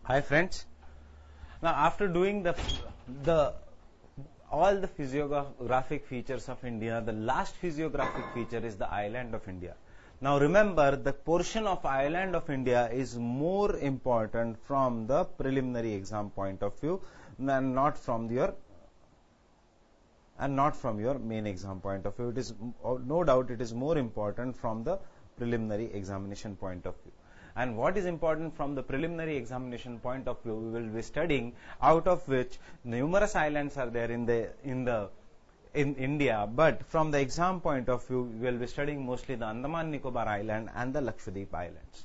Hi friends. Now after doing the all the physiographic features of India, the last physiographic feature is the island of India. Now remember, the portion of island of India is more important from the preliminary exam point of view and not from your main exam point of view. It is no doubt it is more important from the preliminary examination point of view. And what is important from the preliminary examination point of view, we will be studying, out of which numerous islands are there in India, but from the exam point of view, we will be studying mostly the Andaman Nicobar Island and the Lakshadweep Islands.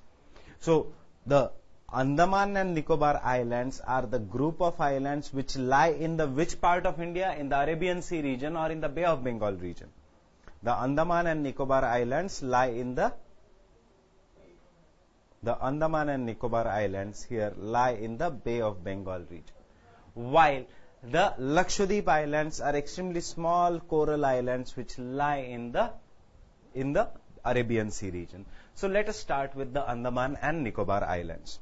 So the Andaman and Nicobar Islands are the group of islands which lie in the which part of India? In the Arabian Sea region or in the Bay of Bengal region? The Andaman and Nicobar Islands lie in the Andaman and Nicobar Islands here lie in the Bay of Bengal region, while the Lakshadweep Islands are extremely small coral islands which lie in the Arabian Sea region. So let us start with the Andaman and Nicobar Islands.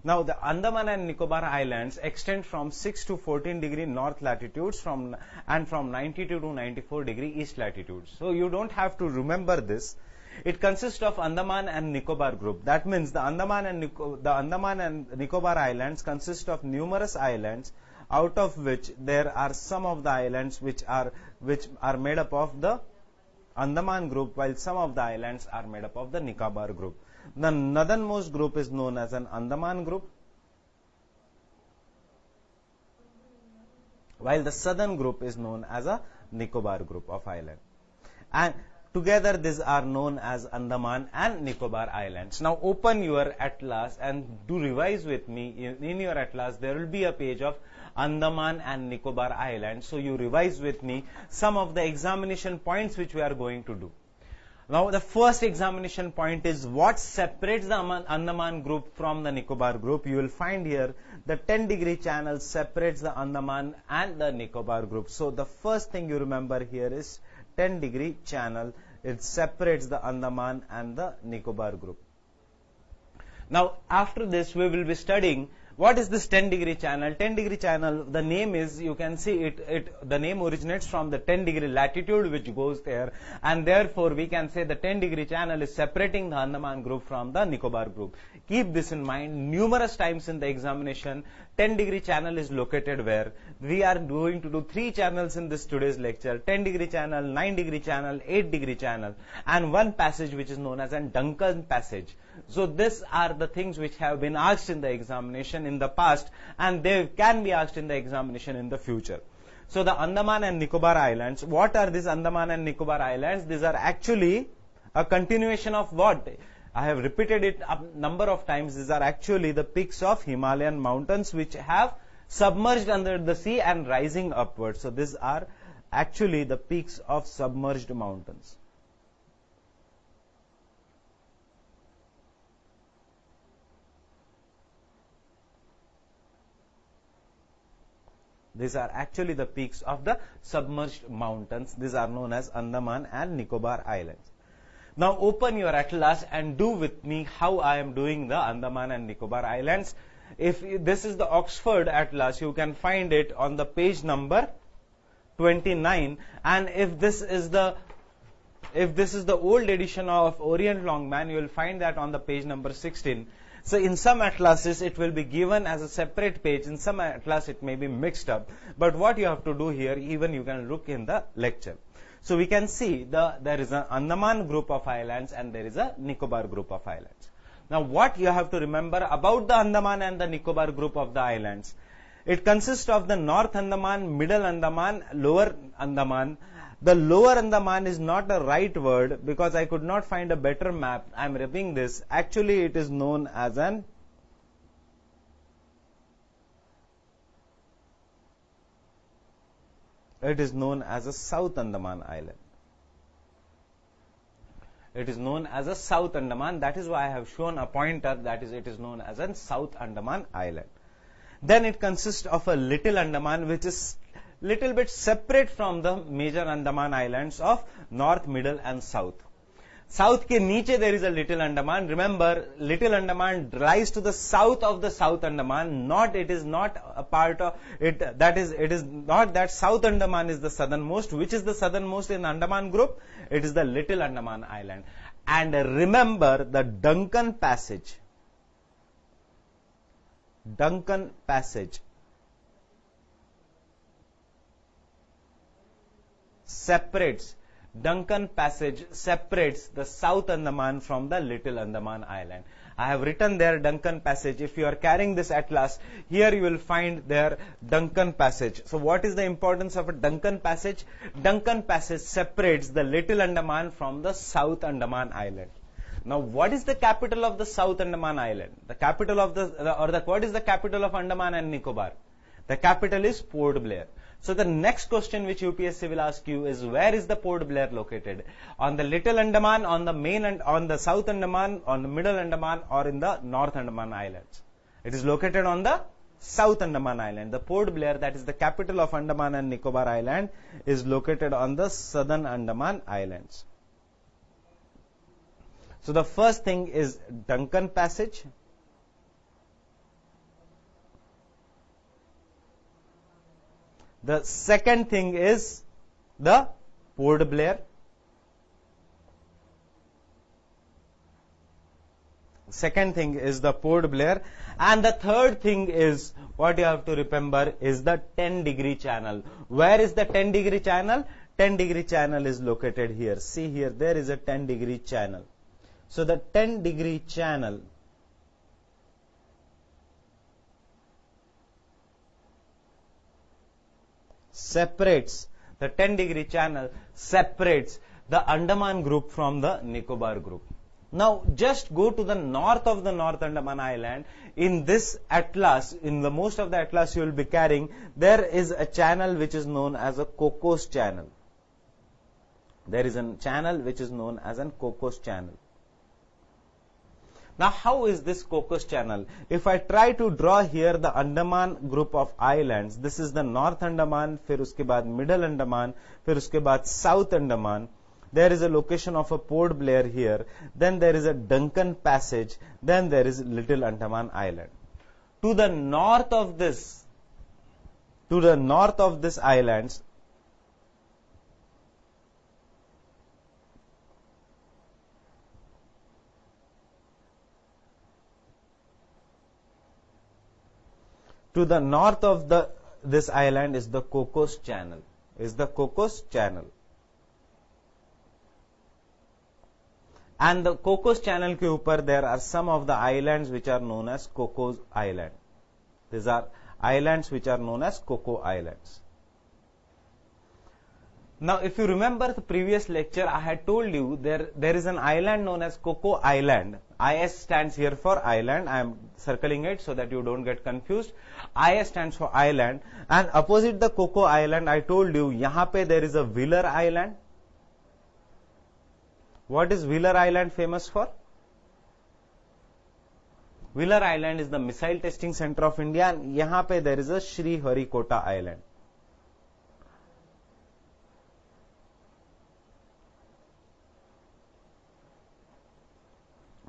Now the Andaman and Nicobar Islands extend from 6 to 14 degree north latitudes and from 92 to 94 degree east latitudes. So you don't have to remember this. It consists of Andaman and Nicobar group. That means the Andaman and Nicobar Islands consist of numerous islands, out of which there are some of the islands which are made up of the Andaman group, while some of the islands are made up of the Nicobar group. The northernmost group is known as an Andaman group, while the southern group is known as a Nicobar group of islands. And together these are known as Andaman and Nicobar Islands. Now open your atlas and do revise with me. In your atlas there will be a page of Andaman and Nicobar Islands. So you revise with me some of the examination points which we are going to do. Now the first examination point is what separates the Andaman group from the Nicobar group. You will find here the 10 degree channel separates the Andaman and the Nicobar group. So the first thing you remember here is 10 degree channel. It separates the Andaman and the Nicobar group. Now after this we will be studying what is this 10 degree channel. 10 degree channel, the name is, you can see the name originates from the 10 degree latitude which goes there, and therefore we can say the 10 degree channel is separating the Andaman group from the Nicobar group. Keep this in mind. Numerous times in the examination 10 degree channel is located where? We are going to do 3 channels in this today's lecture: 10 degree channel, 9 degree channel, 8 degree channel, and one passage which is known as a Duncan passage. So these are the things which have been asked in the examination in the past, and they can be asked in the examination in the future. So the Andaman and Nicobar Islands, what are these Andaman and Nicobar Islands? These are actually a continuation of what? I have repeated it a number of times. These are actually the peaks of Himalayan mountains which have submerged under the sea and rising upwards. So these are actually the peaks of submerged mountains. These are actually the peaks of the submerged mountains. These are known as Andaman and Nicobar Islands. Now open your atlas and do with me how I am doing the Andaman and Nicobar Islands. If this is the Oxford Atlas, you can find it on the page number 29, and if this is the old edition of Orient Longman, you will find that on the page number 16. So in some atlases it will be given as a separate page, in some atlas it may be mixed up, but what you have to do here, even you can look in the lecture. So we can see there is an Andaman group of islands and there is a Nicobar group of islands. Now what you have to remember about the Andaman and the Nicobar group of the islands? It consists of the North Andaman, Middle Andaman, Lower Andaman. The Lower Andaman is not a right word because I could not find a better map. I am repeating this. Actually it is known as a South Andaman island. It is known as a South Andaman. That is why I have shown a pointer, that is, it is known as a South Andaman island. Then it consists of a Little Andaman, which is little bit separate from the major Andaman islands of North, Middle and South. South ke niche there is a Little Andaman. Remember, Little Andaman lies to the south of the South Andaman. It is not a part of it. It is not that South Andaman is the southernmost. Which is the southernmost in Andaman group? It is the Little Andaman Island. And remember the Duncan Passage. Duncan Passage separates the South Andaman from the Little Andaman Island. I have written there Duncan Passage. If you are carrying this atlas, here you will find there Duncan Passage. So what is the importance of a Duncan Passage? Duncan Passage separates the Little Andaman from the South Andaman Island. Now, what is the capital of the South Andaman Island? The capital of what is the capital of Andaman and Nicobar? The capital is Port Blair. So the next question which UPSC will ask you is, where is the Port Blair located? On the Little Andaman, on the main and on the South Andaman, on the Middle Andaman, or in the North Andaman Islands? It is located on the South Andaman Island. The Port Blair, that is the capital of Andaman and Nicobar Island, is located on the Southern Andaman Islands. So the first thing is Duncan Passage. The second thing is the Port Blair. Second thing is the Port Blair. And the third thing is, what you have to remember is the 10-degree channel. Where is the 10-degree channel? 10-degree channel is located here. See here, there is a 10-degree channel. So the 10-degree channel separates the 10-degree channel separates the Andaman group from the Nicobar group. Now just go to the north of the North Andaman Island. In this atlas, in the most of the atlas you will be carrying, there is a channel which is known as a Cocos Channel. There is a channel which is known as an Cocos Channel. Now, how is this Cocos Channel? If I try to draw here the Andaman group of islands, this is the North Andaman, फिर उसके बाद Middle Andaman, फिर उसके बाद South Andaman. There is a location of a Port Blair here. Then there is a Duncan Passage. Then there is Little Andaman Island. To the north of this islands, to the north of this island is the Cocos Channel. And the Cocos Channel के ऊपर there are some of the islands which are known as Cocos Island. These are islands which are known as Coco Islands. Now, if you remember the previous lecture, I had told you there is an island known as Coco Island. IS stands here for island. I am circling it so that you don't get confused. IS stands for island. And opposite the Coco Island, I told you, यहाँ पे there is a Wheeler Island. What is Wheeler Island famous for? Wheeler Island is the missile testing center of India. And यहाँ पे there is a Sriharikota Island.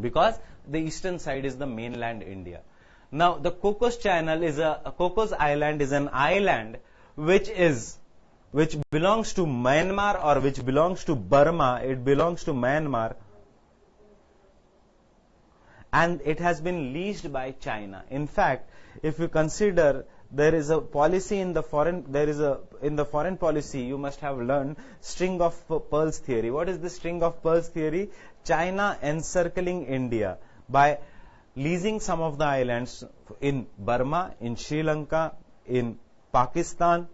Because the eastern side is the mainland India. Now, the Cocos Island is an island which belongs to Myanmar or which belongs to Burma. It belongs to Myanmar, and it has been leased by China. In fact, if you consider, there is a policy in the foreign policy, you must have learned string of pearls theory. What is the string of pearls theory? China encircling India by leasing some of the islands in Burma, in Sri Lanka, in Pakistan,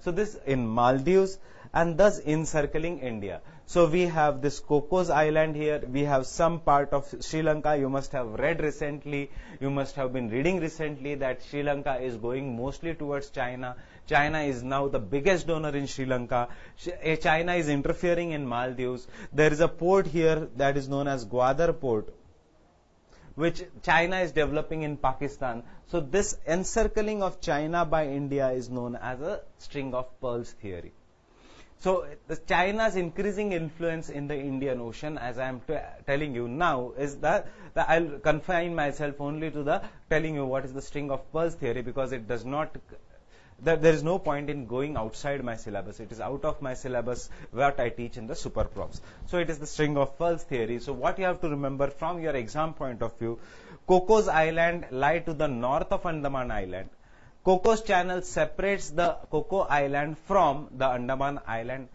so this in Maldives, and thus encircling India. So we have this Cocos Island here, we have some part of Sri Lanka. You must have read recently, you must have been reading recently that Sri Lanka is going mostly towards China. China is now the biggest donor in Sri Lanka. China is interfering in Maldives. There is a port here that is known as Gwadar Port, which China is developing in Pakistan. So this encircling of China by India is known as a string of pearls theory. So China's increasing influence in the Indian Ocean, as I am telling you now, is that I'll confine myself only to the telling you what is the string of pearls theory, because it does not, there is no point in going outside my syllabus. It is out of my syllabus what I teach in the super profs. So it is the string of pearls theory. So what you have to remember from your exam point of view, Cocos Island lie to the north of Andaman Island. Cocos Channel separates the Coco Island from the Andaman Island.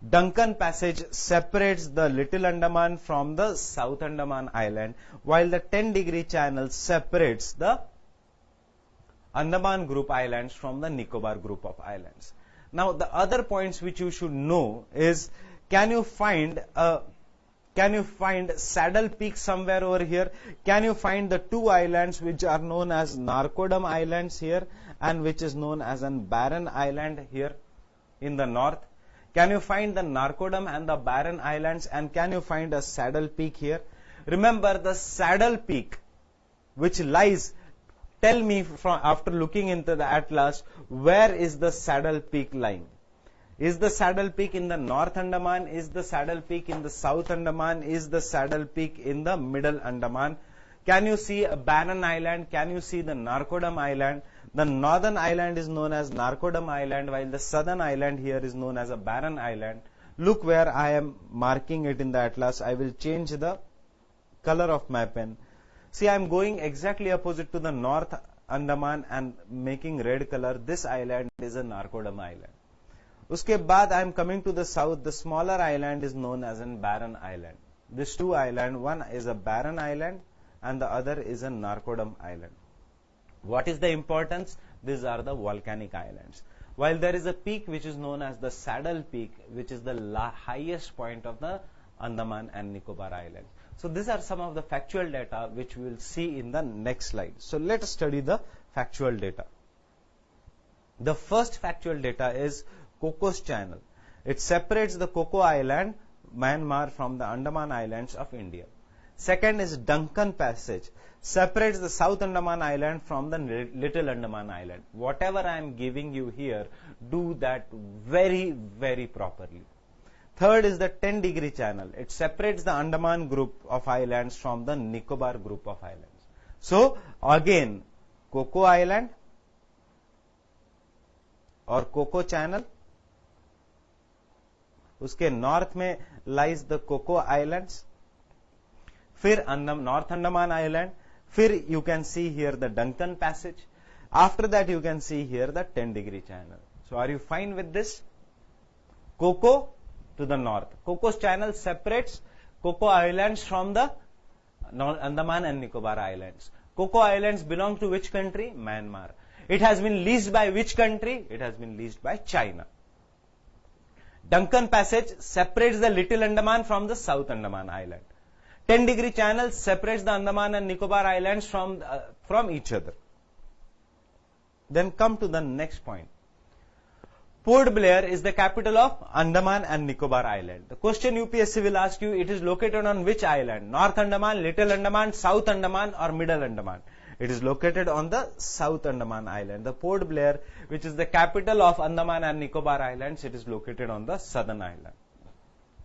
Duncan Passage separates the Little Andaman from the South Andaman Island, while the 10-degree channel separates the Andaman Group Islands from the Nicobar Group of Islands. Now, the other points which you should know is, can you find Saddle Peak somewhere over here? Can you find the two islands which are known as Narkodam Islands here, and which is known as an Barren Island here in the north? Can you find the Narkodam and the Barren Islands, and can you find a Saddle Peak here? Remember, the Saddle Peak, which lies, tell me from after looking into the atlas, where is the Saddle Peak lying? Is the Saddle Peak in the North Andaman? Is the Saddle Peak in the South Andaman? Is the Saddle Peak in the Middle Andaman? Can you see a Barren Island? Can you see the Narkodam Island? The northern island is known as Narkodam Island, while the southern island here is known as a Barren Island. Look where I am marking it in the atlas. I will change the color of my pen. See, I am going exactly opposite to the North Andaman and making red color. This island is a Narkodam Island. Uske baad I am coming to the south. The smaller island is known as an Barren Island. These two islands, one is a Barren Island and the other is a Narkodam Island. What is the importance? These are the volcanic islands. While there is a peak which is known as the Saddle Peak, which is the highest point of the Andaman and Nicobar Islands. So these are some of the factual data which we will see in the next slide. So let us study the factual data. The first factual data is Cocos Channel. It separates the Coco Island, Myanmar, from the Andaman Islands of India. Second is Duncan Passage. Separates the South Andaman Island from the Little Andaman Island. Whatever I am giving you here, do that very, very properly. Third is the 10-degree channel. It separates the Andaman group of islands from the Nicobar group of islands. So, again, Coco Island or Coco Channel. उसके north में lies the cocoa islands, फिर north Andaman island, फिर you can see here the Duncan passage, after that you can see here the 10-degree channel. So are you fine with this? Coco to the north. Cocos Channel separates Coco Islands from the Andaman and Nicobar Islands. Coco Islands belong to which country? Myanmar. It has been leased by which country? It has been leased by China. Duncan Passage separates the Little Andaman from the South Andaman Island. 10-degree channel separates the Andaman and Nicobar Islands from each other. Then come to the next point. Port Blair is the capital of Andaman and Nicobar Island. The question UPSC will ask you, it is located on which island? North Andaman, Little Andaman, South Andaman or Middle Andaman? It is located on the South Andaman Island. The Port Blair, which is the capital of Andaman and Nicobar Islands, it is located on the southern island.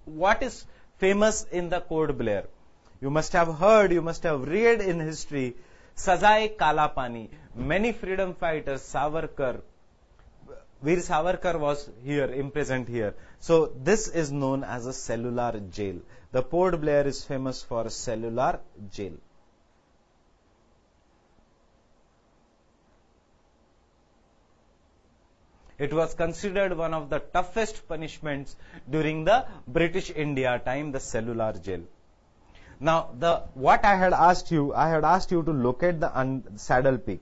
What is famous in the Port Blair? You must have heard, you must have read in history, Sajai Kala Pani. Many freedom fighters, Savarkar, Veer Savarkar was here, imprisoned here. So this is known as a cellular jail. The Port Blair is famous for a cellular jail. It was considered one of the toughest punishments during the British India time, the cellular jail. Now, what I had asked you to locate the Saddle Peak.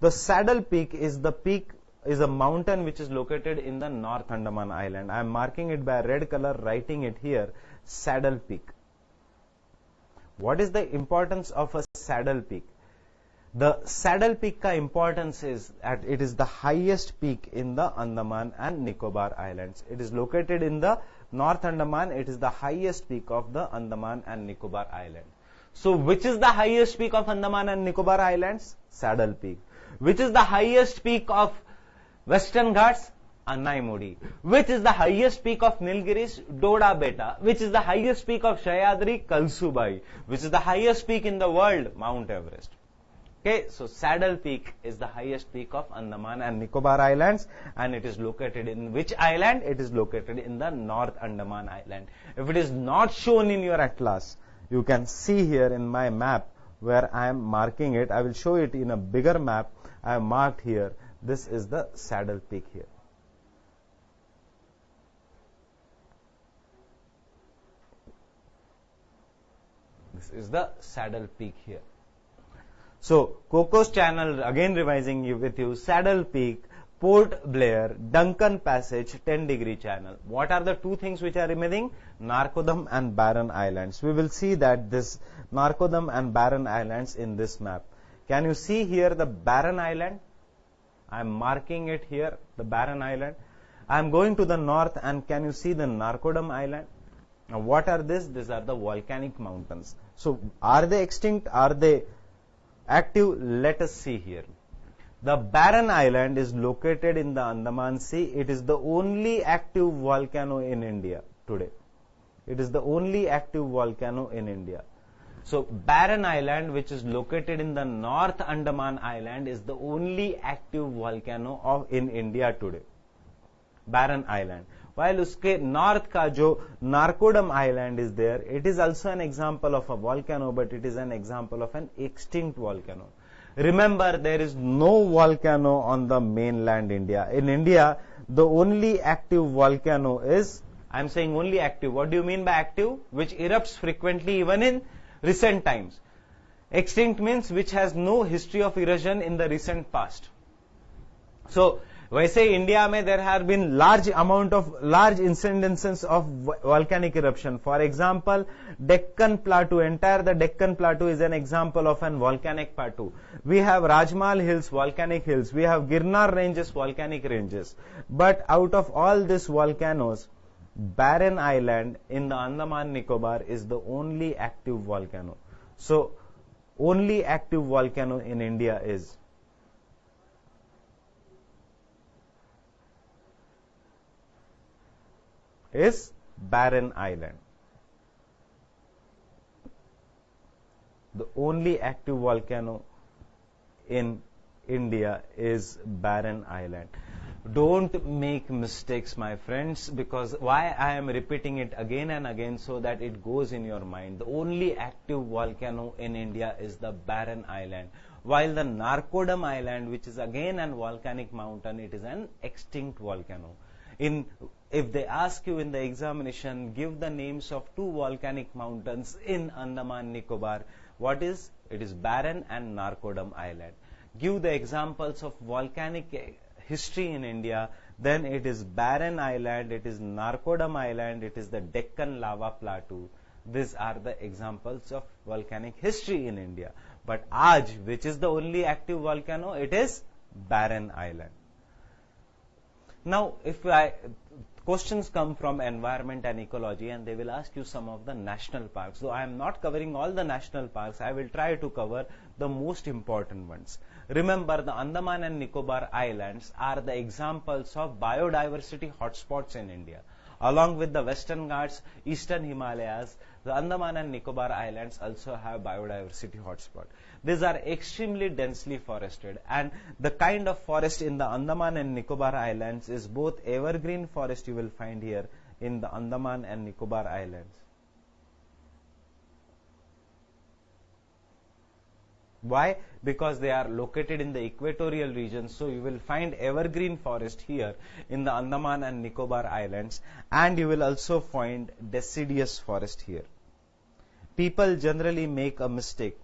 The Saddle Peak is a mountain which is located in the North Andaman Island. I am marking it by red color, writing it here, Saddle Peak. What is the importance of a Saddle Peak? The Saddle Peak ka importance is that it is the highest peak in the Andaman and Nicobar Islands. It is located in the North Andaman. It is the highest peak of the Andaman and Nicobar Islands. So, which is the highest peak of Andaman and Nicobar Islands? Saddle Peak. Which is the highest peak of Western Ghats? Anaimudi. Which is the highest peak of Nilgiris? Doda Beta. Which is the highest peak of Sahyadri? Kalsubai. Which is the highest peak in the world? Mount Everest. Okay, so Saddle Peak is the highest peak of Andaman and Nicobar Islands, and it is located in which island? It is located in the North Andaman Island. If it is not shown in your atlas, you can see here in my map where I am marking it. I will show it in a bigger map. I have marked here. This is the Saddle Peak here. This is the Saddle Peak here. So, Cocos Channel, again revising with you, Saddle Peak, Port Blair, Duncan Passage, 10-degree channel. What are the two things which are remaining? Narcodam and Barren Islands. We will see that this Narcodam and Barren Islands in this map. Can you see here the Barren Island? I am marking it here, the Barren Island. I am going to the north, and can you see the Narcodam Island? Now, what are this? These are the volcanic mountains. So, are they extinct? Are they active? Let us see here. The Barren Island is located in the Andaman Sea. It is the only active volcano in India today. It is the only active volcano in India. So, Barren Island, which is located in the North Andaman Island, is the only active volcano in India today. Barren Island. While uske north ka jo Narcodam Island is there, it is also an example of a volcano, but it is an example of an extinct volcano. Remember, there is no volcano on the mainland India. In India, the only active volcano is, I am saying only active. What do you mean by active? Which erupts frequently even in recent times. Extinct means which has no history of erosion in the recent past. So, वैसे India में there have been large incidences of volcanic eruption. For example, Deccan Plateau, entire the Deccan Plateau is an example of an volcanic plateau. We have Rajmal Hills, volcanic hills. We have Girnar Ranges, volcanic ranges. But out of all these volcanoes, Barren Island in the Andaman Nicobar is the only active volcano. So, only active volcano in India is Barren Island. The only active volcano in India is Barren Island. Don't make mistakes, my friends, because why I am repeating it again and again, so that it goes in your mind. The only active volcano in India is the Barren Island, while the Narcodam Island, which is again an volcanic mountain, it is an extinct volcano. If they ask you in the examination, give the names of two volcanic mountains in Andaman Nicobar. What is? It is Barren and Narcodam Island. Give the examples of volcanic history in India. Then it is Barren Island, it is Narcodam Island, it is the Deccan Lava Plateau. These are the examples of volcanic history in India. But Aaj, which is the only active volcano, it is Barren Island. Now, questions come from environment and ecology, and they will ask you some of the national parks. So, I am not covering all the national parks. I will try to cover the most important ones. Remember, the Andaman and Nicobar Islands are the examples of biodiversity hotspots in India. Along with the Western Ghats, Eastern Himalayas, the Andaman and Nicobar Islands also have biodiversity hotspot. These are extremely densely forested, and the kind of forest in the Andaman and Nicobar Islands is both evergreen forest you will find here in the Andaman and Nicobar Islands. Why? Because they are located in the equatorial region, so you will find evergreen forest here in the Andaman and Nicobar Islands, and you will also find deciduous forest here. People generally make a mistake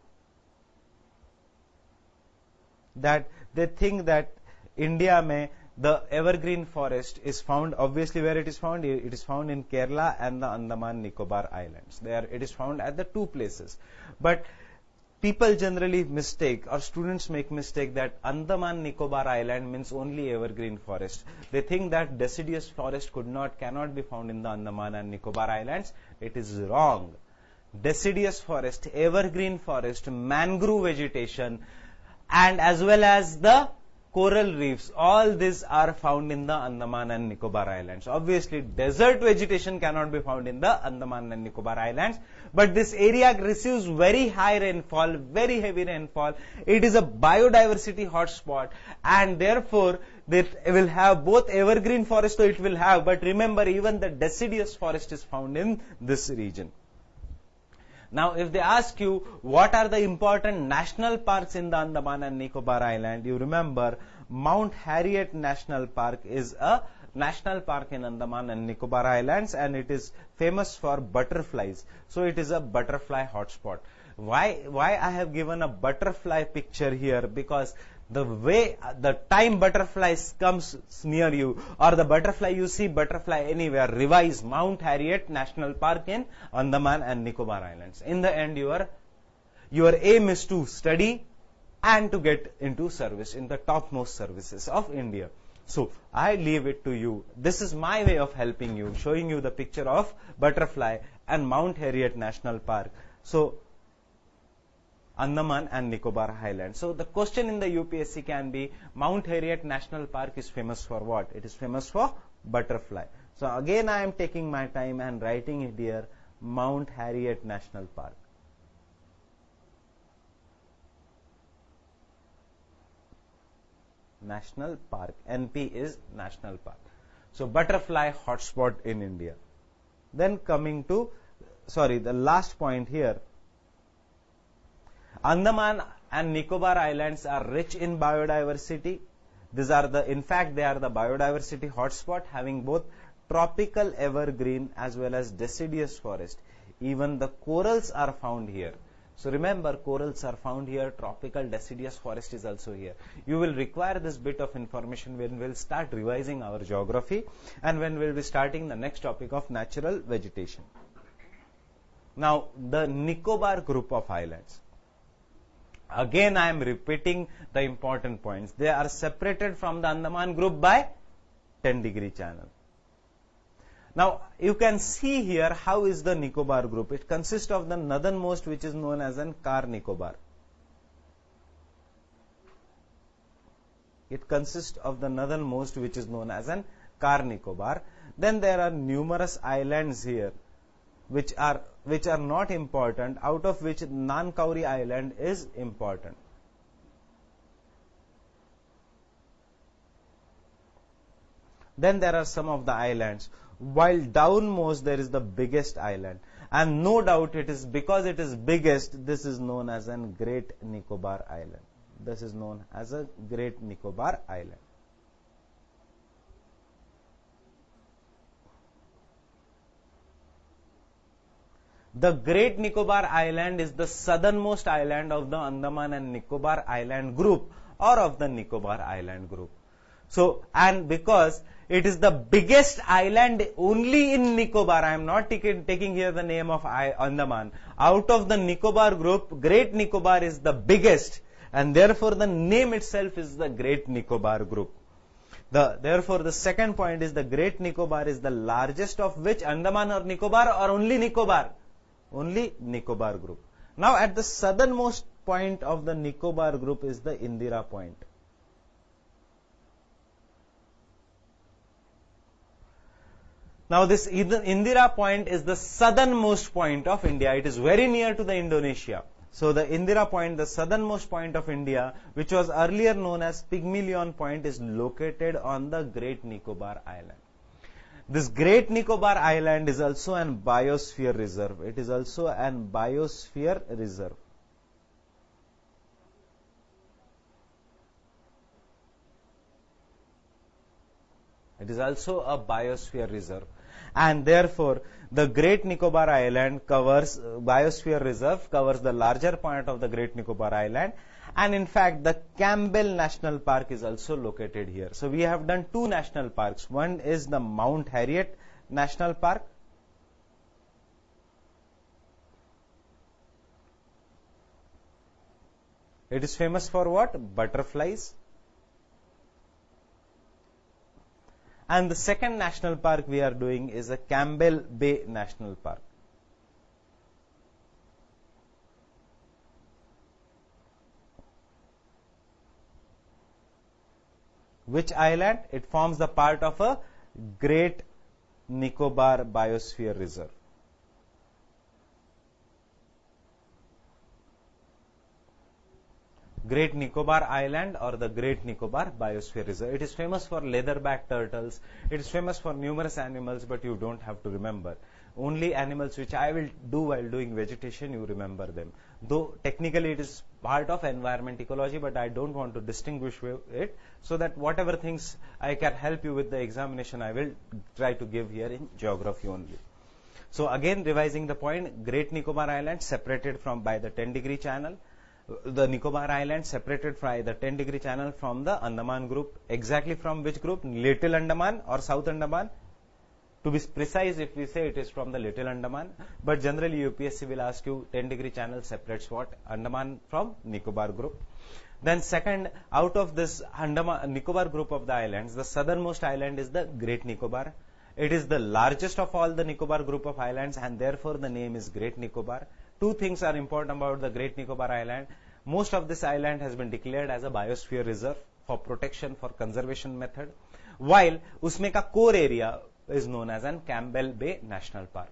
that they think that India mein the evergreen forest is found, obviously where it is found in Kerala and the Andaman Nicobar Islands. There it is found at the two places. But people generally mistake, or students make mistake, that Andaman Nicobar Island means only evergreen forest. They think that deciduous forest cannot be found in the Andaman and Nicobar Islands. It is wrong. Deciduous forest, evergreen forest, mangrove vegetation, and as well as the coral reefs, all these are found in the Andaman and Nicobar Islands. Obviously, desert vegetation cannot be found in the Andaman and Nicobar Islands, but this area receives very high rainfall, very heavy rainfall. It is a biodiversity hotspot, and therefore it will have both evergreen forest, so it will have, but remember, even the deciduous forest is found in this region. Now, if they ask you what are the important national parks in the Andaman and Nicobar Island, you remember Mount Harriet National Park is a national park in Andaman and Nicobar Islands, and it is famous for butterflies. So it is a butterfly hotspot. Why I have given a butterfly picture here? Because the way the time butterflies comes near you, or the butterfly, you see butterfly anywhere, revise Mount Harriet National Park in Andaman and Nicobar Islands. In the end, your aim is to study and to get into service in the topmost services of India. So I leave it to you. This is my way of helping you, showing you the picture of butterfly and Mount Harriet National Park. So Andaman and Nicobar Islands. So the question in the UPSC can be, Mount Harriet National Park is famous for what? It is famous for butterfly. So again I am taking my time and writing it here, Mount Harriet National Park. National Park. NP is National Park. So butterfly hotspot in India. Then coming to, the last point here. Andaman and Nicobar Islands are rich in biodiversity. In fact, they are the biodiversity hotspot, having both tropical evergreen as well as deciduous forest. Even the corals are found here. So remember, corals are found here, tropical deciduous forest is also here. You will require this bit of information when we will start revising our geography and when we will be starting the next topic of natural vegetation. Now, the Nicobar group of islands. Again, I am repeating the important points. They are separated from the Andaman group by 10-degree channel. Now, you can see here how is the Nicobar group. It consists of the northernmost, which is known as an Car Nicobar. It consists of the northernmost, which is known as an Car Nicobar. Then there are numerous islands here, which are not important, out of which Nankauri Island is important. Then there are some of the islands. While downmost there is the biggest island, and no doubt it is because it is biggest, this is known as a Great Nicobar Island. This is known as a Great Nicobar Island. The Great Nicobar Island is the southernmost island of the Andaman and Nicobar Island group, or of the Nicobar Island group. So, and because it is the biggest island only in Nicobar, I am not taking here the name of Andaman. Out of the Nicobar group, Great Nicobar is the biggest, and therefore the name itself is the Great Nicobar group. Therefore, the second point is the Great Nicobar is the largest of which Andaman or Nicobar, or only Nicobar? Only Nicobar group. Now, at the southernmost point of the Nicobar group is the Indira Point. Now, this Indira Point is the southernmost point of India. It is very near to the Indonesia. So, the Indira Point, the southernmost point of India, which was earlier known as Pygmalion Point, is located on the Great Nicobar Island. This Great Nicobar Island is also an biosphere reserve. It is also an biosphere reserve. It is also a biosphere reserve. And therefore, the Great Nicobar Island biosphere reserve covers the larger part of the Great Nicobar Island. And in fact, the Campbell National Park is also located here. So we have done two national parks. One is the Mount Harriet National Park. It is famous for what? Butterflies. And the second national park we are doing is a Campbell Bay National Park. Which island? It forms the part of a Great Nicobar Biosphere Reserve. Great Nicobar Island or the Great Nicobar Biosphere Reserve. It is famous for leatherback turtles. It is famous for numerous animals, but you don't have to remember. Only animals which I will do while doing vegetation, you remember them. Though technically it is part of environment ecology, but I don't want to distinguish it, so that whatever things I can help you with the examination, I will try to give here in geography only. So again, revising the point, Great Nicobar Island separated from by the 10-degree channel. The Nicobar Islands separated by the 10-degree channel from the Andaman group. Exactly from which group? Little Andaman or South Andaman? To be precise, if we say it is from the Little Andaman, but generally UPSC will ask you 10-degree channel separates what? Andaman from Nicobar group. Then second, out of this Nicobar group of the islands, the southernmost island is the Great Nicobar. It is the largest of all the Nicobar group of islands, and therefore the name is Great Nicobar. Two things are important about the Great Nicobar Island. Most of this island has been declared as a biosphere reserve for protection, for conservation method, while उसमें का core area is known as an Campbell Bay National Park.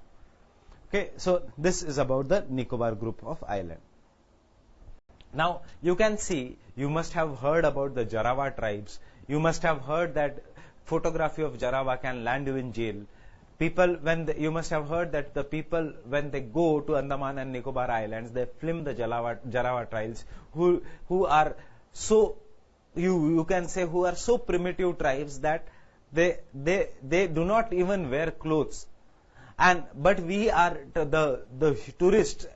Okay, so this is about the Nicobar group of island. Now you can see, you must have heard about the Jarawa tribes. You must have heard that photography of Jarawa can land you in jail. People, you must have heard that the people, when they go to Andaman and Nicobar Islands, they film the Jarawa tribes, who are so, you can say, who are so primitive tribes that they do not even wear clothes. But we are, the tourists,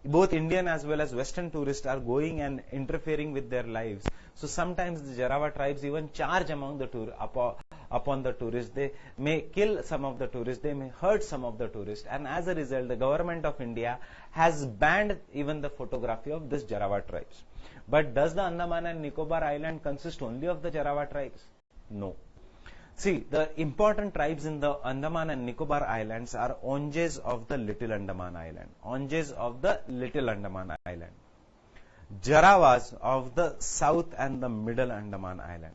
both Indian as well as Western tourists, are going and interfering with their lives. So sometimes the Jarawa tribes even charge among the upon the tourists. They may kill some of the tourists, they may hurt some of the tourists, and as a result the government of India has banned even the photography of this Jarawa tribes. But does the Andaman and Nicobar Island consist only of the Jarawa tribes? No. See, the important tribes in the Andaman and Nicobar Islands are Onges of the Little Andaman Island, Onges of the Little Andaman Island, Jarawas of the South and the Middle Andaman Island,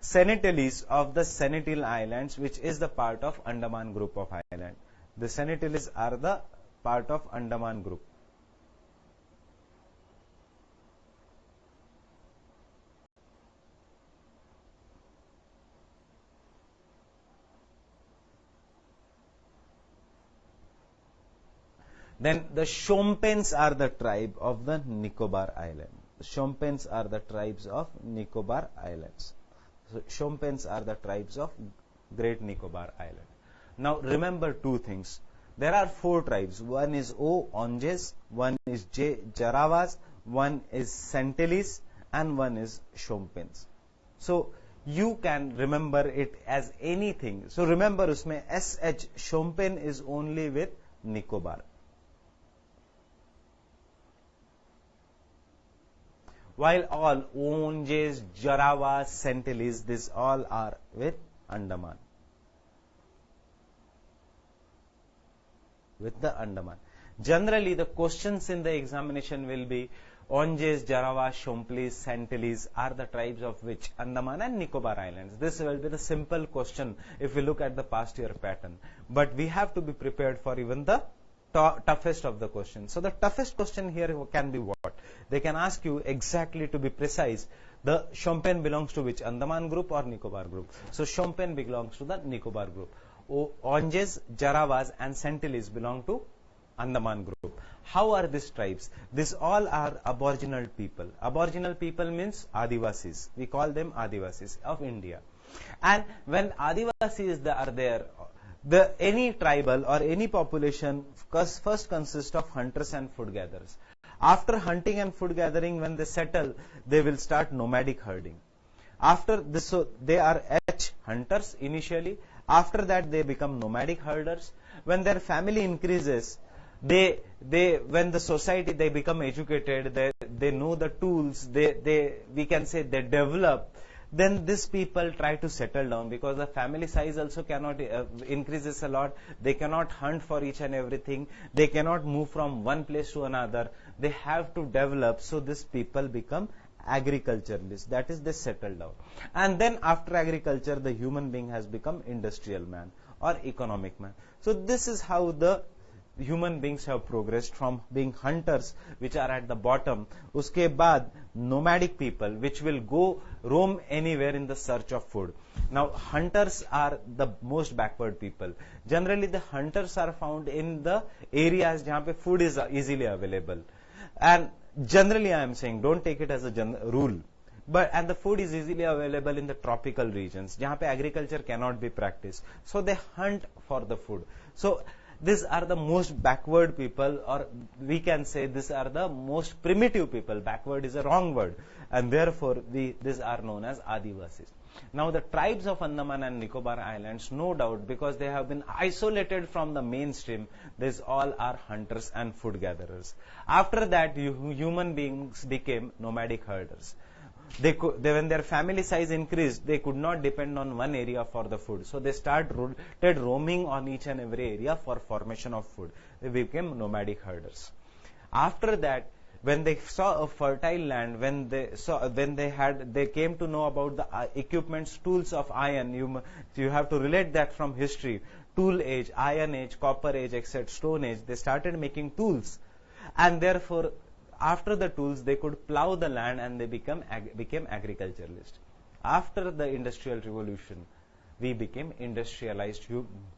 Sentinelese of the Sentinel Islands, which is the part of Andaman group of island. The Sentinelese are the part of Andaman group. Then the Shompens are the tribe of the Nicobar Island. The Shompens are the tribes of Nicobar Islands. So Shompens are the tribes of Great Nicobar Island. Now remember two things. There are four tribes. One is O, Onges, one is J, Jarawas, one is Sentinelese, and one is Shompens. So you can remember it as anything. So remember, usme SH, Shompen is only with Nicobar. While all Onges, Jarawas, Sentinelese, these all are with Andaman. With the Andaman. Generally, the questions in the examination will be Onges, Jarawas, Shompens, Sentinelese are the tribes of which? Andaman and Nicobar Islands. This will be the simple question if we look at the past year pattern. But we have to be prepared for even the toughest of the questions. So the toughest question here can be what? They can ask you exactly, to be precise, the Shompen belongs to which? Andaman group or Nicobar group? So Shompen belongs to the Nicobar group. Onges, Jarawas and Sentinelese belong to Andaman group. How are these tribes? These all are aboriginal people. Aboriginal people means Adivasis. We call them Adivasis of India. And when Adivasis are there, any tribal or any population first consists of hunters and food gatherers. After hunting and food gathering, when they settle, they will start nomadic herding. After this, so they are hunters initially. After that, they become nomadic herders. When their family increases, when the society, they become educated, they know the tools, we can say they develop. Then these people try to settle down, because the family size also cannot increases a lot. They cannot hunt for each and everything. They cannot move from one place to another. They have to develop. So these people become agriculturalists. That is, they settled down. And then after agriculture, the human being has become industrial man or economic man. So this is how the human beings have progressed from being hunters, which are at the bottom. Uske baad, nomadic people, which will go roam anywhere in the search of food. Now, hunters are the most backward people. Generally, the hunters are found in the areas where food is easily available. And generally, I am saying, don't take it as a rule. And the food is easily available in the tropical regions, where agriculture cannot be practiced. So they hunt for the food. So these are the most backward people, or we can say these are the most primitive people. Backward is a wrong word, and therefore these are known as Adivasis. Now the tribes of Andaman and Nicobar Islands, no doubt, because they have been isolated from the mainstream, these all are hunters and food gatherers. After that, human beings became nomadic herders. When their family size increased, they could not depend on one area for the food. So they started roaming on each and every area for formation of food. They became nomadic herders. After that, when they saw a fertile land, when they came to know about the equipments, tools of iron. You have to relate that from history. Tool age, iron age, copper age, etc., stone age. They started making tools, and therefore, after the tools, they could plow the land and they became agriculturalists. After the Industrial Revolution, we became industrialized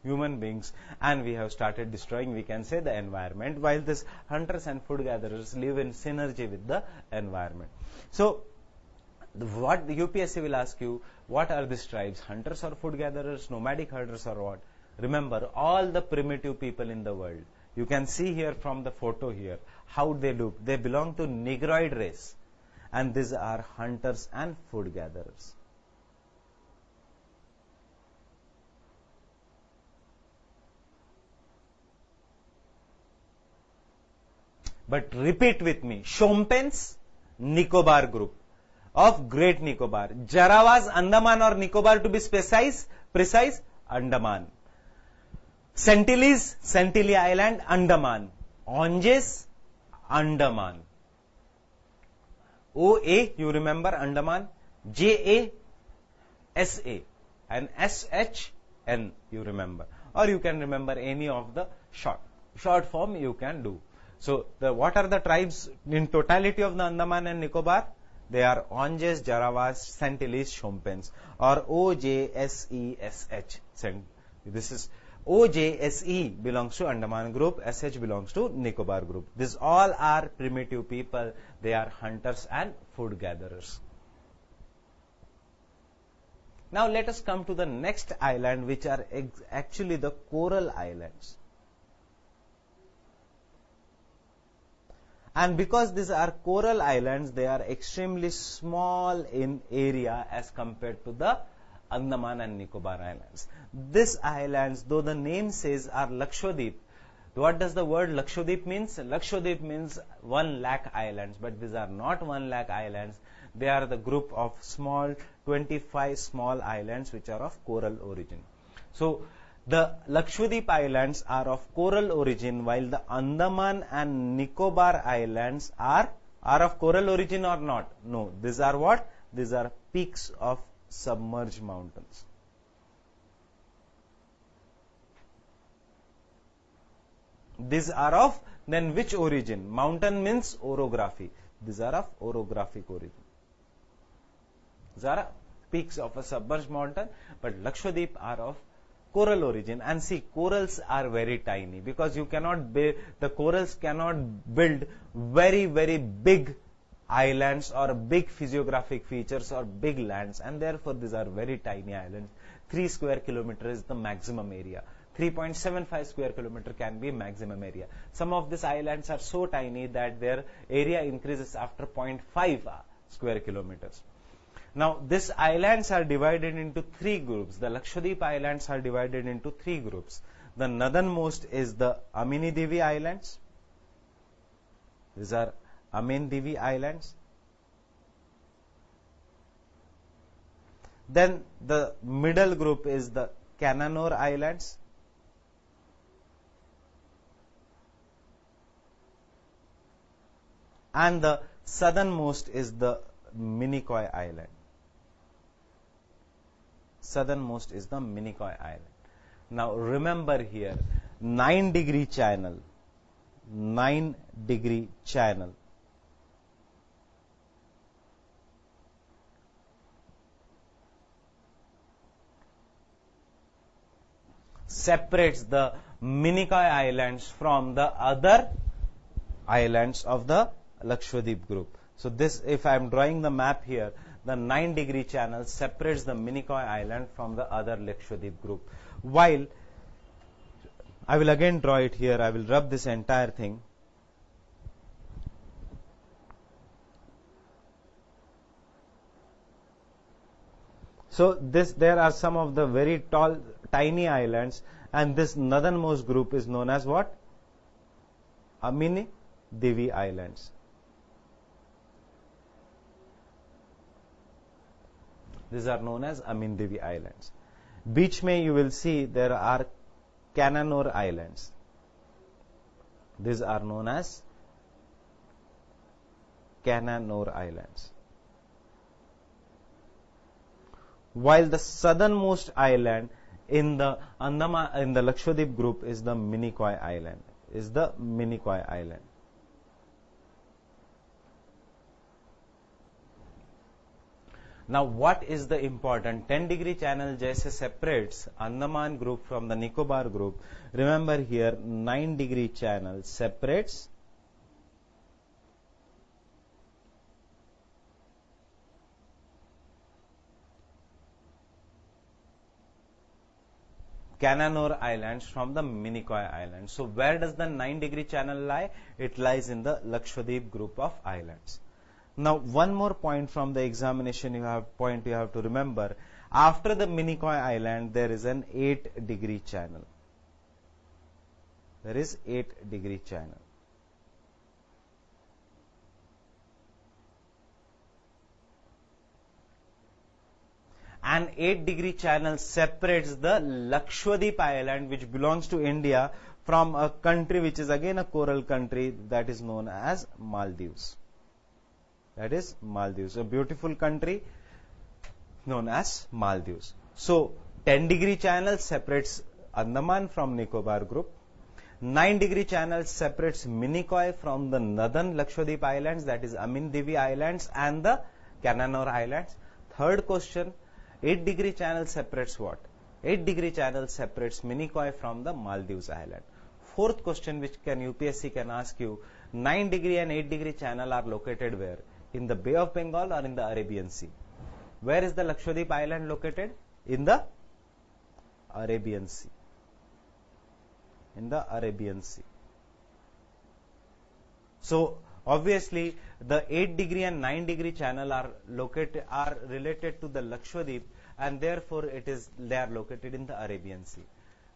human beings, and we have started destroying, we can say, the environment, while these hunters and food gatherers live in synergy with the environment. So, what the UPSC will ask you, what are these tribes? Hunters or food gatherers, nomadic herders, or what? Remember, all the primitive people in the world. You can see here from the photo here how they look. They belong to Negroid race, and these are hunters and food gatherers. But repeat with me, Shompens Nicobar group of Great Nicobar. Jarawas, Andaman or Nicobar, to be precise, Andaman. Sentinelese, Sentinel Island, Andaman. Onges, Andaman. OA, you remember Andaman. JA, SA. And SHN, you remember. Or you can remember any of the short form you can do. So, what are the tribes in totality of the Andaman and Nicobar? They are Onges, Jarawas, Sentinelese, Shompens, or OJSESH. This is OJSE belongs to Andaman group, SH belongs to Nicobar group. These all are primitive people. They are hunters and food gatherers. Now let us come to the next island, which are actually the coral islands. And because these are coral islands, they are extremely small in area as compared to the Andaman and Nicobar Islands. These islands, though the name says, are Lakshadweep. What does the word Lakshadweep means? Lakshadweep means 1 lakh islands, but these are not 1 lakh islands. They are the group of 25 small islands which are of coral origin. So, the Lakshadweep Islands are of coral origin, while the Andaman and Nicobar Islands are of coral origin or not? No. These are what? These are peaks of submerged mountains. These are of then which origin? Mountain means orography. These are of orographic origin. These are peaks of a submerged mountain, but Lakshadweep are of coral origin. And see, corals are very tiny, because you cannot the corals cannot build very, very big islands or big physiographic features or big lands, and therefore these are very tiny islands. 3 square kilometers is the maximum area. 3.75 square kilometer can be maximum area. Some of these islands are so tiny that their area increases after 0.5 square kilometers. Now, these islands are divided into 3 groups. The Lakshadweep Islands are divided into 3 groups. The northernmost is the Amini Devi Islands. These are Amin Devi Islands. Then the middle group is the Cananore Islands. And the southernmost is the Minicoy Island. Southernmost is the Minicoy Island. Now remember here, 9-degree channel, 9-degree channel. Separates the Minicoy Islands from the other islands of the Lakshadweep group. So this, if I am drawing the map here, the 9-degree channel separates the Minicoy Island from the other Lakshadweep group. While I will again draw it here, I will rub this entire thing. So there are some of the very tall, tiny islands, and this northernmost group is known as what? Amini Devi Islands. These are known as Amin Devi Islands. Beach mein you will see there are Cananore Islands. These are known as Cananore Islands. While the southernmost island in the Andaman, in the Lakshadweep group, is the Minicoy Island. Now, what is the important 10-degree channel jaise separates Andaman group from the Nicobar group? Remember here, 9-degree channel separates Cananore Islands from the Minicoy Islands. So where does the 9-degree channel lie? It lies in the Lakshadweep group of islands. Now one more point from the examination you have to remember. After the Minicoy Island there is an 8-degree channel. There is 8-degree channel. An 8-degree channel separates the Lakshadweep Island, which belongs to India, from a country which is again a coral country, that is known as Maldives. That is Maldives, a beautiful country known as Maldives. So 10-degree channel separates Andaman from Nicobar group. 9-degree channel separates Minicoy from the northern Lakshadweep Islands, that is Amin Devi Islands and the Cananore Islands. Third question, 8-degree channel separates what? 8-degree channel separates Minicoy from the Maldives Island. Fourth question which UPSC can ask you, 9-degree and 8-degree channel are located where? In the Bay of Bengal or in the Arabian Sea? Where is the Lakshadweep Island located? In the Arabian Sea. In the Arabian Sea. So obviously the 8-degree and 9-degree channel are related to the Lakshadweep, and therefore they are located in the Arabian Sea.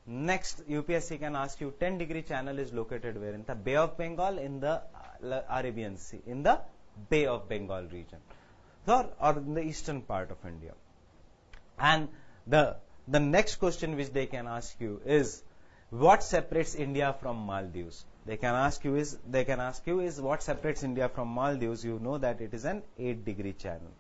Next, UPSC can ask you, 10-degree channel is located where? In the Bay of Bengal, in the Arabian Sea, in the Bay of Bengal region, or in the eastern part of India. And the next question which they can ask you is, what separates India from Maldives? They can ask you is what separates India from Maldives? You know that it is an 8-degree channel.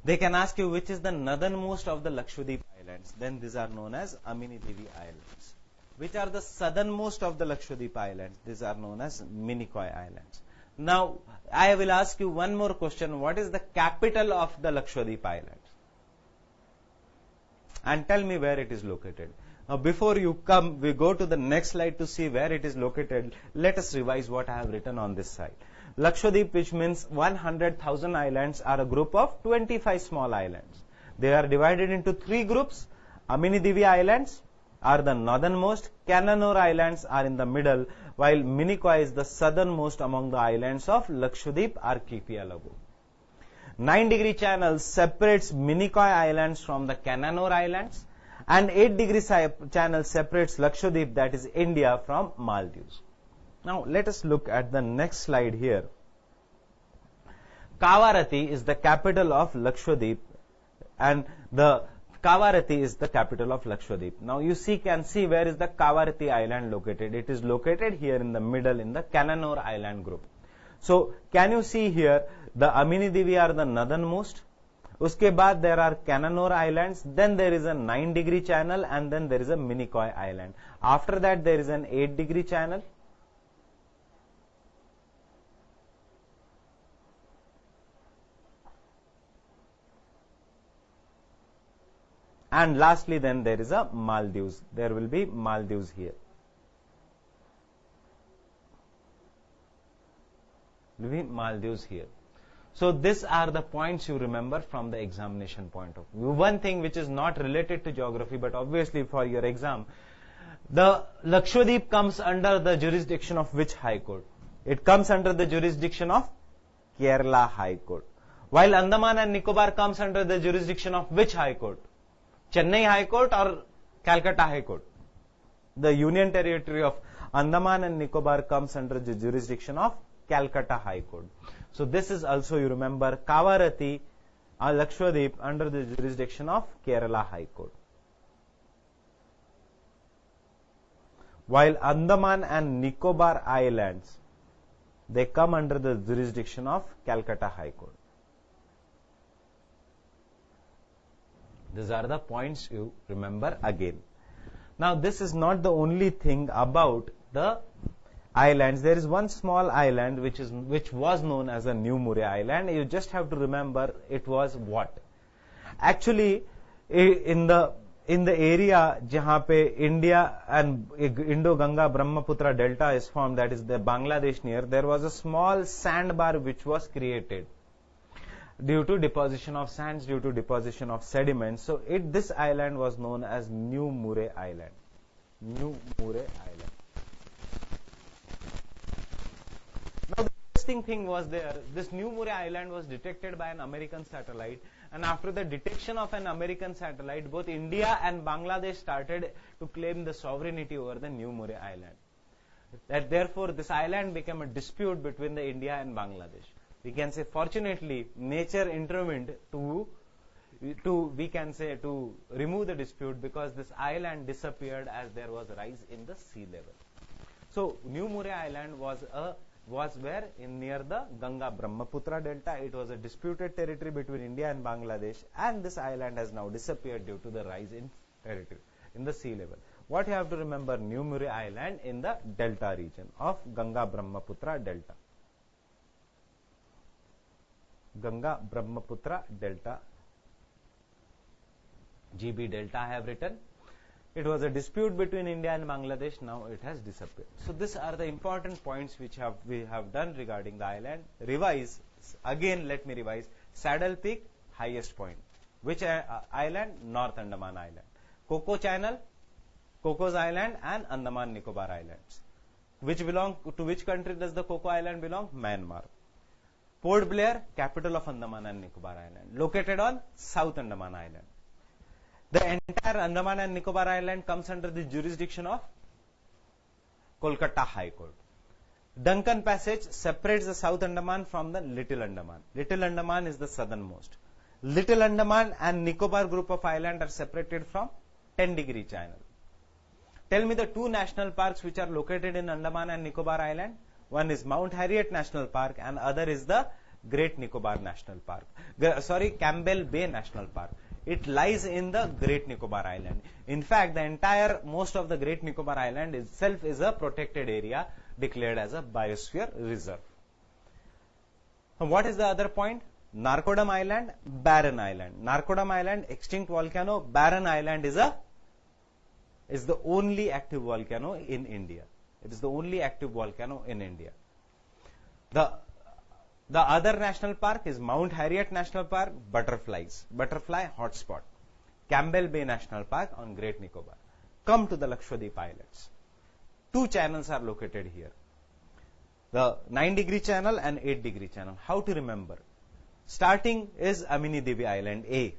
They can ask you which is the northernmost of the Lakshadweep Islands. Then these are known as Amini Devi Islands. Which are the southernmost of the Lakshadweep Islands? These are known as Minicoy Islands. Now I will ask you one more question. What is the capital of the Lakshadweep Islands? And tell me where it is located. Now before we go to the next slide to see where it is located, let us revise what I have written on this side. Lakshadweep, which means 100,000 islands, are a group of 25 small islands. They are divided into 3 groups. Amini Devi Islands are the northernmost, Cananore Islands are in the middle, while Minicoy is the southernmost among the islands of Lakshadweep archipelago. 9-degree channel separates Minicoy Islands from the Cananore Islands, and 8-degree channel separates Lakshadweep, that is India, from Maldives. Now let us look at the next slide here. Kavaratti is the capital of Lakshadweep, and the Kavaratti is the capital of Lakshadweep. Now you can see where is the Kavaratti Island located. It is located here in the middle in the Cananore Island group. So can you see here, the Amini Devi are the northernmost. Uske baad there are Cananore Islands, then there is a 9-degree channel, and then there is a Minicoy Island. After that there is an 8-degree channel. And lastly then there is a Maldives. There will be Maldives here. Will be Maldives here. So these are the points you remember from the examination point of view. One thing which is not related to geography, but obviously for your exam, the Lakshadweep comes under the jurisdiction of which High Court? It comes under the jurisdiction of Kerala High Court. While Andaman and Nicobar comes under the jurisdiction of which High Court? Chennai High Court or Calcutta High Court? The Union Territory of Andaman and Nicobar comes under the jurisdiction of Calcutta High Court. So this is also, you remember, Kavarati, Lakshadweep under the jurisdiction of Kerala High Court. While Andaman and Nicobar Islands, they come under the jurisdiction of Calcutta High Court. These are the points you remember again. Now this is not the only thing about the islands. There is one small island which was known as a New Murray Island. You just have to remember it was what. Actually, in the area jahan pe India and Indo-Ganga Brahmaputra Delta is formed, that is the Bangladesh near, there was a small sandbar which was created due to deposition of sands, due to deposition of sediments. So this island was known as New Murray Island. New Murray Island. Now the interesting thing was there, this New Murray Island was detected by an American satellite, and after the detection of an American satellite, both India and Bangladesh started to claim the sovereignty over the New Murray Island. That therefore this island became a dispute between the India and Bangladesh. We can say fortunately nature intervened to remove the dispute, because this island disappeared as there was a rise in the sea level. So New Murray Island was where near the Ganga Brahmaputra Delta. It was a disputed territory between India and Bangladesh, and this island has now disappeared due to the rise in territory in the sea level. What you have to remember, New Murray Island in the delta region of Ganga Brahmaputra Delta. Ganga Brahmaputra Delta, GB Delta I have written. It was a dispute between India and Bangladesh. Now it has disappeared. So these are the important points which we have done regarding the island. Revise again. Let me revise. Saddle Peak, highest point. Which island? North Andaman Island. Coco Channel, Cocos Island, and Andaman Nicobar Islands. Which belong to which country does the Coco Island belong? Myanmar. Port Blair, capital of Andaman and Nicobar Island, located on South Andaman Island. The entire Andaman and Nicobar Island comes under the jurisdiction of Kolkata High Court. Duncan Passage separates the South Andaman from the Little Andaman. Little Andaman is the southernmost. Little Andaman and Nicobar group of islands are separated from 10-degree channel. Tell me the two national parks which are located in Andaman and Nicobar Island. One is Mount Harriet National Park and other is the Great Nicobar National Park. Campbell Bay National Park. It lies in the Great Nicobar Island. In fact, most of the Great Nicobar Island itself is a protected area declared as a biosphere reserve. What is the other point? Narcodam Island, Barren Island. Narcodam Island, extinct volcano. Barren Island is the only active volcano in India. It is the only active volcano in India. The other national park is Mount Harriet National Park, butterfly hotspot. Campbell Bay National Park on Great Nicobar. Come to the Lakshadweep Islands. Two channels are located here. The 9-degree channel and 8-degree channel. How to remember? Starting is Amini Devi Island, A.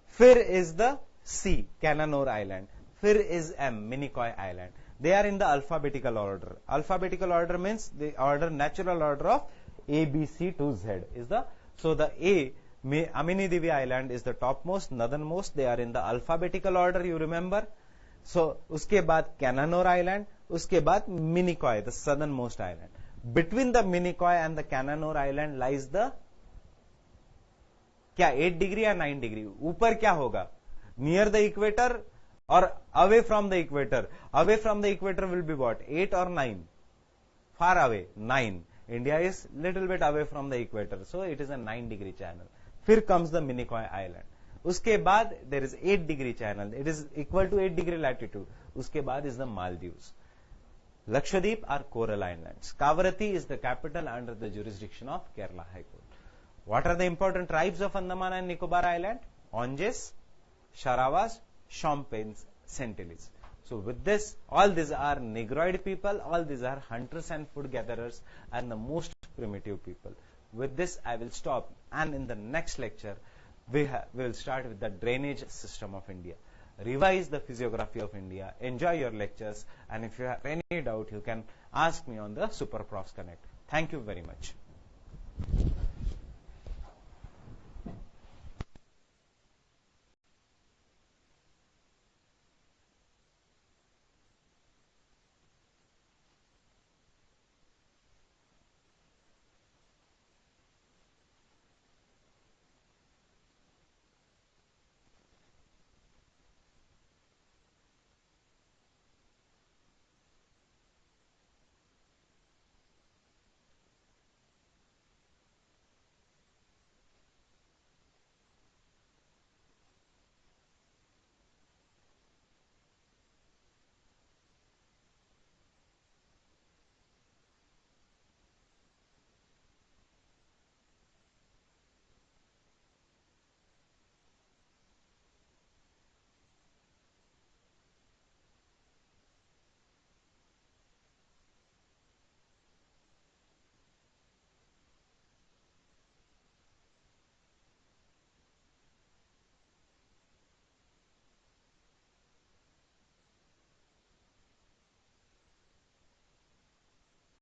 Fir is the C, Cananore Island. Fir is M, Minicoy Island. They are in the alphabetical order. Alphabetical order means the natural order of A, B, C to Z is so the A, Amini Devi Island is the topmost, northernmost. They are in the alphabetical order, you remember. So, uske baad Cananore Island, uske baad Minicoy, the southernmost island. Between the Minicoy and the Cananore Island lies the क्या 8 degree या 9 degree? ऊपर क्या होगा? Near the equator और away from the equator? Away from the equator will be what, 8 और 9? Far away 9. India is little bit away from the equator, so it is a 9 degree channel. फिर comes the Minicoy Island. उसके बाद there is 8 degree channel. It is equal to 8 degree latitude. उसके बाद is the Maldives. Lakshadweep are coral islands. Kavaratti is the capital under the jurisdiction of Kerala High Court. What are the important tribes of Andaman and Nicobar Island? Onges, Sharawas, Shompenes, Sentinels. So with this, all these are Negroid people, all these are hunters and food gatherers and the most primitive people. With this, I will stop, and in the next lecture, we will start with the drainage system of India. Revise the physiography of India, enjoy your lectures, and if you have any doubt, you can ask me on the Super Profs Connect. Thank you very much.